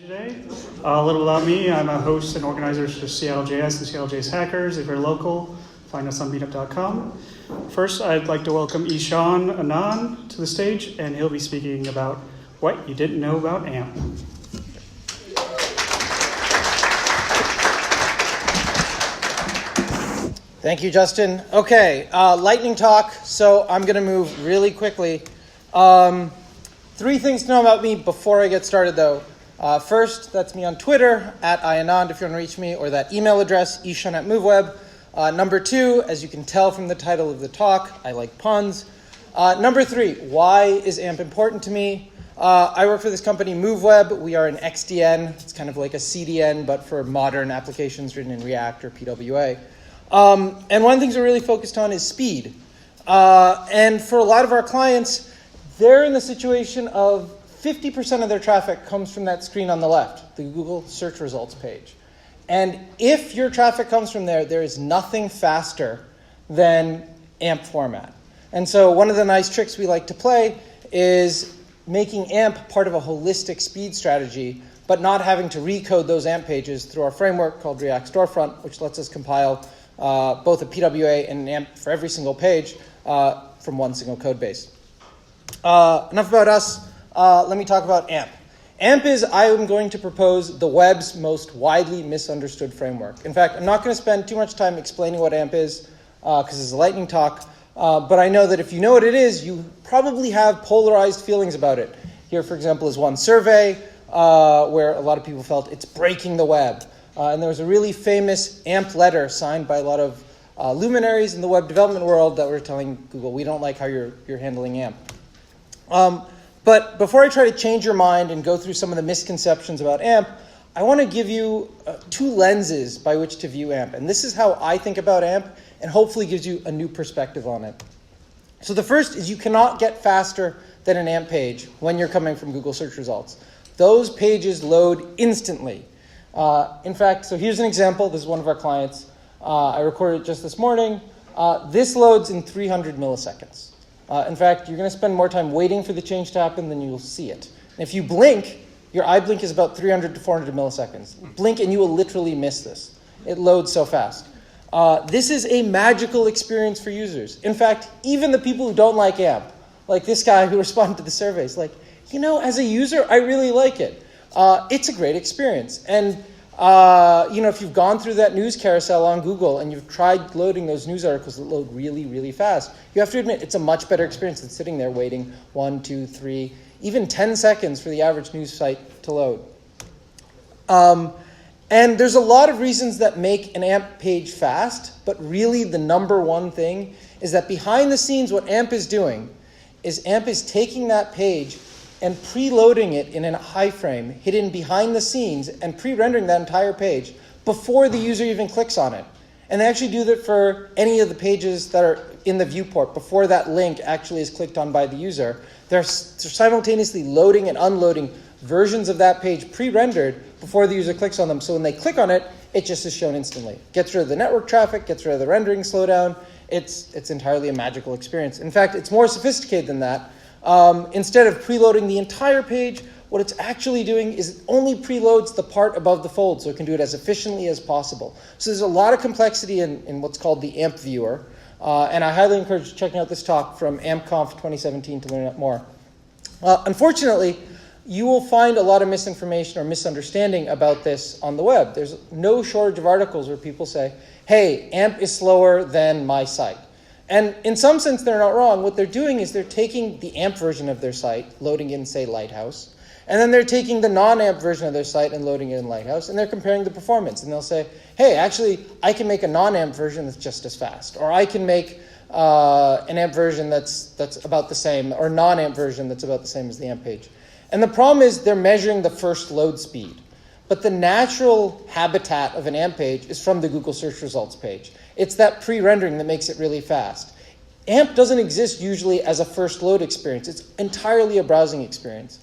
Today, a little about me. I'm a host and organizer for CascadiaJS and CascadiaJS Hackers. If you're local, find us on meetup.com. First, I'd like to welcome Ishan Anand to the stage, and he'll be speaking about what you didn't know about AMP. Thank you, Justin. Okay, lightning talk. So I'm going to move really quickly. 3 things to know about me before I get started, though. First, that's me on Twitter, @ianand if you want to reach me, or that email address, ishan@moveweb. Number 2, as you can tell from the title of the talk, I like puns. Number 3, why is AMP important to me? I work for this company, MoveWeb. We are an XDN. It's kind of like a CDN, but for modern applications written in React or PWA. And one of the things we're really focused on is speed. And for a lot of our clients, they're in the situation of 50% of their traffic comes from that screen on the left, the Google search results page. And if your traffic comes from there, there is nothing faster than AMP format. And so one of the nice tricks we like to play is making AMP part of a holistic speed strategy, but not having to recode those AMP pages through our framework called React Storefront, which lets us compile both a PWA and an AMP for every single page from one single code base. Enough about us. Let me talk about AMP. AMP is, I am going to propose, the web's most widely misunderstood framework. In fact, I'm not going to spend too much time explaining what AMP is, because it's a lightning talk, but I know that if you know what it is, you probably have polarized feelings about it. Here, for example, is one survey where a lot of people felt it's breaking the web. And there was a really famous AMP letter signed by a lot of luminaries in the web development world that were telling Google, we don't like how you're handling AMP. But before I try to change your mind and go through some of the misconceptions about AMP, I want to give you 2 lenses by which to view AMP. And this is how I think about AMP, and hopefully gives you a new perspective on it. So the first is you cannot get faster than an AMP page when you're coming from Google search results. Those pages load instantly. In fact, so here's an example. This is one of our clients. I recorded it just this morning. This loads in 300 milliseconds. In fact, you're going to spend more time waiting for the change to happen than you'll see it. And if you blink, your eye blink is about 300 to 400 milliseconds. Blink and you will literally miss this. It loads so fast. This is a magical experience for users. In fact, even the people who don't like AMP, like this guy who responded to the surveys, like, as a user, I really like it. It's a great experience. And if you've gone through that news carousel on Google and you've tried loading those news articles that load really, really fast, you have to admit it's a much better experience than sitting there waiting 1, 2, 3, even 10 seconds for the average news site to load. And there's a lot of reasons that make an AMP page fast, but really the number one thing is that behind the scenes what AMP is doing is AMP is taking that page and preloading it in a iframe hidden behind the scenes and pre-rendering that entire page before the user even clicks on it. And they actually do that for any of the pages that are in the viewport before that link actually is clicked on by the user. They're simultaneously loading and unloading versions of that page pre-rendered before the user clicks on them. So when they click on it, it just is shown instantly. Gets rid of the network traffic, gets rid of the rendering slowdown. It's entirely a magical experience. In fact, it's more sophisticated than that. Instead of preloading the entire page, what it's actually doing is it only preloads the part above the fold, so it can do it as efficiently as possible. So there's a lot of complexity in what's called the AMP viewer, and I highly encourage checking out this talk from AMPConf 2017 to learn more. Unfortunately, you will find a lot of misinformation or misunderstanding about this on the web. There's no shortage of articles where people say, hey, AMP is slower than my site. And in some sense, they're not wrong. What they're doing is they're taking the AMP version of their site, loading in, say, Lighthouse, and then they're taking the non-AMP version of their site and loading it in Lighthouse, and they're comparing the performance. And they'll say, hey, actually, I can make a non-AMP version that's just as fast, or I can make an AMP version that's about the same, or non-AMP version that's about the same as the AMP page. And the problem is they're measuring the first load speed. But the natural habitat of an AMP page is from the Google search results page. It's that pre-rendering that makes it really fast. AMP doesn't exist usually as a first load experience. It's entirely a browsing experience.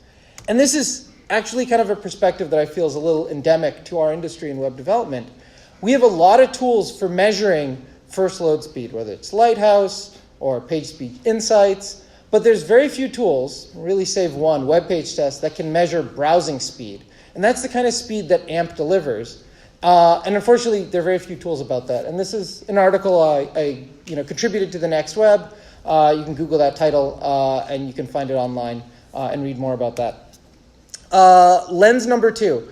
And this is actually kind of a perspective that I feel is a little endemic to our industry in web development. We have a lot of tools for measuring first load speed, whether it's Lighthouse or PageSpeed Insights, But there's very few tools, really save one, web page test, that can measure browsing speed. And that's the kind of speed that AMP delivers. And unfortunately, there are very few tools about that. And this is an article I contributed to the Next Web. You can Google that title, and you can find it online and read more about that. Lens number 2.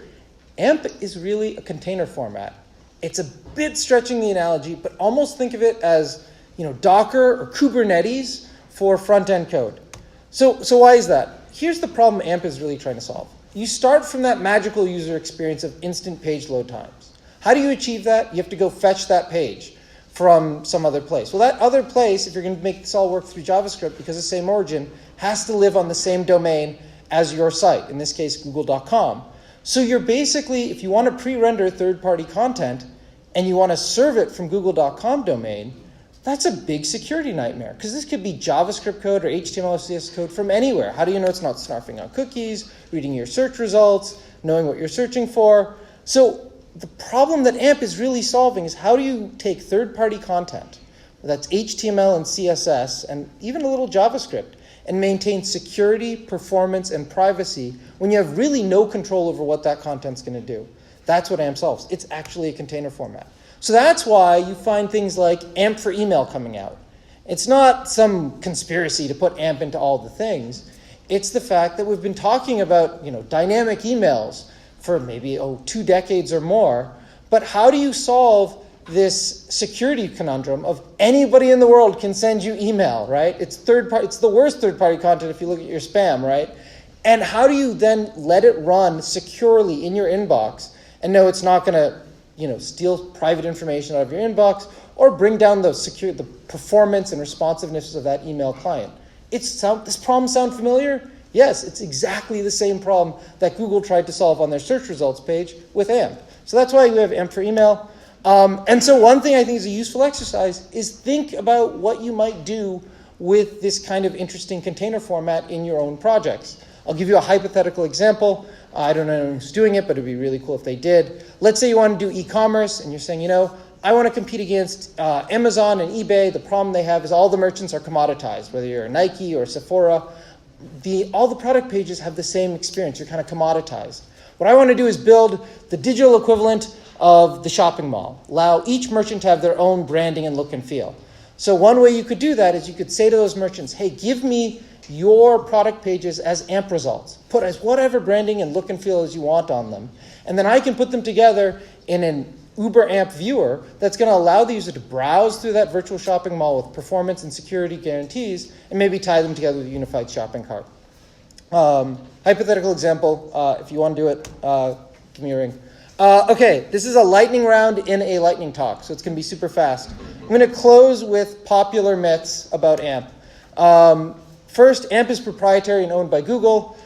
AMP is really a container format. It's a bit stretching the analogy, but almost think of it as Docker or Kubernetes for front-end code. So why is that? Here's the problem AMP is really trying to solve. You start from that magical user experience of instant page load times. How do you achieve that? You have to go fetch that page from some other place. Well, that other place, if you're going to make this all work through JavaScript because of the same origin, has to live on the same domain as your site, in this case, google.com. So you're basically, if you want to pre-render third-party content and you want to serve it from google.com domain, that's a big security nightmare because this could be JavaScript code or HTML or CSS code from anywhere. How do you know it's not snarfing on cookies, reading your search results, knowing what you're searching for? So the problem that AMP is really solving is how do you take third-party content, that's HTML and CSS and even a little JavaScript, and maintain security, performance, and privacy when you have really no control over what that content's going to do. That's what AMP solves. It's actually a container format. So that's why you find things like AMP for email coming out. It's not some conspiracy to put AMP into all the things. It's the fact that we've been talking about dynamic emails for maybe 2 decades or more. But how do you solve this security conundrum of anybody in the world can send you email, right? It's the worst third-party content if you look at your spam, right? And how do you then let it run securely in your inbox and know it's not going to steal private information out of your inbox or bring down the performance and responsiveness of that email client? This problem sound familiar? Yes, it's exactly the same problem that Google tried to solve on their search results page with AMP. So that's why we have AMP for email. And so one thing I think is a useful exercise is think about what you might do with this kind of interesting container format in your own projects. I'll give you a hypothetical example. I don't know who's doing it, but it'd be really cool if they did. Let's say you want to do e-commerce and you're saying, I want to compete against Amazon and eBay. The problem they have is all the merchants are commoditized, whether you're a Nike or Sephora. All the product pages have the same experience. You're kind of commoditized. What I want to do is build the digital equivalent of the shopping mall. Allow each merchant to have their own branding and look and feel. So one way you could do that is you could say to those merchants, hey, give me your product pages as AMP results. Put as whatever branding and look and feel as you want on them. And then I can put them together in an Uber AMP viewer that's going to allow the user to browse through that virtual shopping mall with performance and security guarantees and maybe tie them together with a unified shopping cart. Hypothetical example, if you want to do it, give me a ring. Okay, this is a lightning round in a lightning talk, so it's going to be super fast. I'm going to close with popular myths about AMP. First, AMP is proprietary and owned by Google.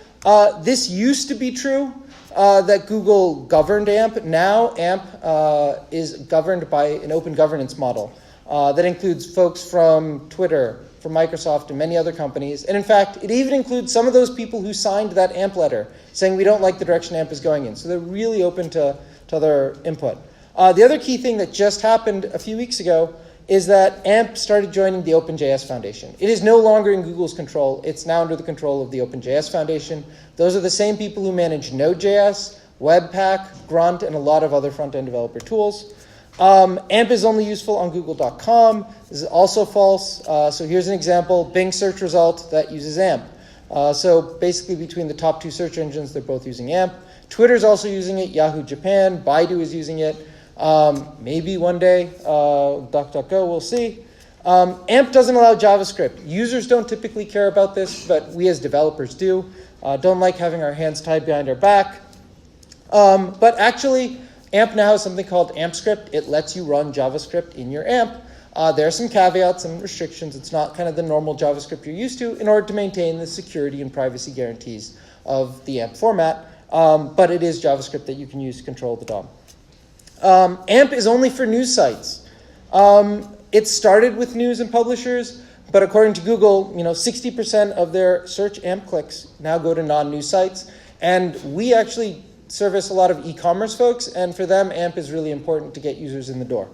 This used to be true, that Google governed AMP. Now AMP is governed by an open governance model that includes folks from Twitter, from Microsoft, and many other companies. And in fact, it even includes some of those people who signed that AMP letter saying we don't like the direction AMP is going in. So they're really open to other input. The other key thing that just happened a few weeks ago is that AMP started joining the OpenJS Foundation. It is no longer in Google's control. It's now under the control of the OpenJS Foundation. Those are the same people who manage Node.js, Webpack, Grunt, and a lot of other front-end developer tools. AMP is only useful on google.com. This is also false. So here's an example, Bing search result that uses AMP. So basically between the top 2 search engines, they're both using AMP. Twitter's also using it, Yahoo Japan, Baidu is using it. Maybe one day, DuckDuckGo, we'll see. AMP doesn't allow JavaScript. Users don't typically care about this, but we as developers do. Don't like having our hands tied behind our back. But actually, AMP now has something called AMPscript. It lets you run JavaScript in your AMP. There are some caveats and restrictions. It's not kind of the normal JavaScript you're used to in order to maintain the security and privacy guarantees of the AMP format. But it is JavaScript that you can use to control the DOM. AMP is only for news sites. It started with news and publishers, but according to Google, 60% of their search AMP clicks now go to non-news sites. And we actually service a lot of e-commerce folks, and for them, AMP is really important to get users in the door.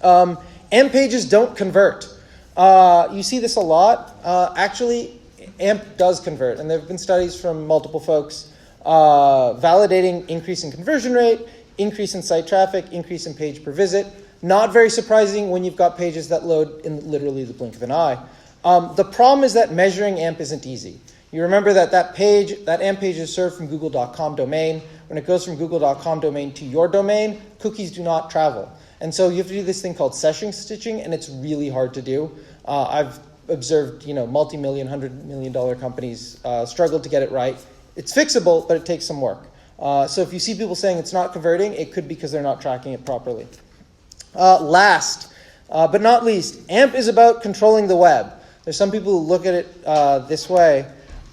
AMP pages don't convert. You see this a lot. Actually, AMP does convert, and there have been studies from multiple folks validating increase in conversion rate, increase in site traffic, increase in page per visit. Not very surprising when you've got pages that load in literally the blink of an eye. The problem is that measuring AMP isn't easy. You remember that AMP page is served from google.com domain. When it goes from google.com domain to your domain, cookies do not travel. And so you have to do this thing called session stitching, and it's really hard to do. I've observed, multi-million, $100 million companies struggle to get it right. It's fixable, but it takes some work. So if you see people saying it's not converting, it could be because they're not tracking it properly. Last, but not least, AMP is about controlling the web. There's some people who look at it this way.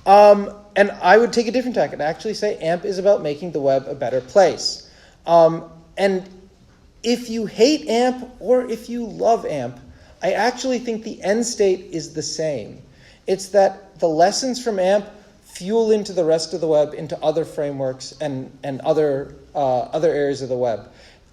And I would take a different tack and actually say AMP is about making the web a better place. And if you hate AMP or if you love AMP, I actually think the end state is the same. It's that the lessons from AMP fuel into the rest of the web, into other frameworks and other areas of the web.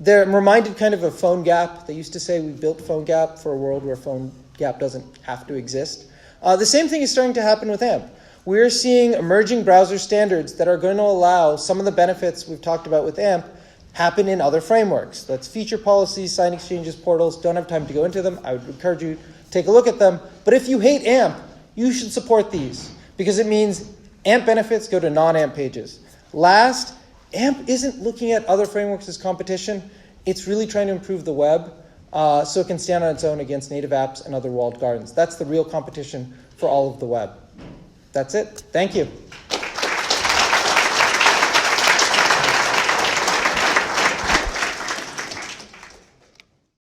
I'm reminded kind of PhoneGap. They used to say we built PhoneGap for a world where PhoneGap doesn't have to exist. The same thing is starting to happen with AMP. We're seeing emerging browser standards that are going to allow some of the benefits we've talked about with AMP happen in other frameworks. That's feature policies, sign exchanges, portals. Don't have time to go into them. I would encourage you to take a look at them. But if you hate AMP, you should support these because it means AMP benefits go to non-AMP pages. Last, AMP isn't looking at other frameworks as competition. It's really trying to improve the web so it can stand on its own against native apps and other walled gardens. That's the real competition for all of the web. That's it. Thank you.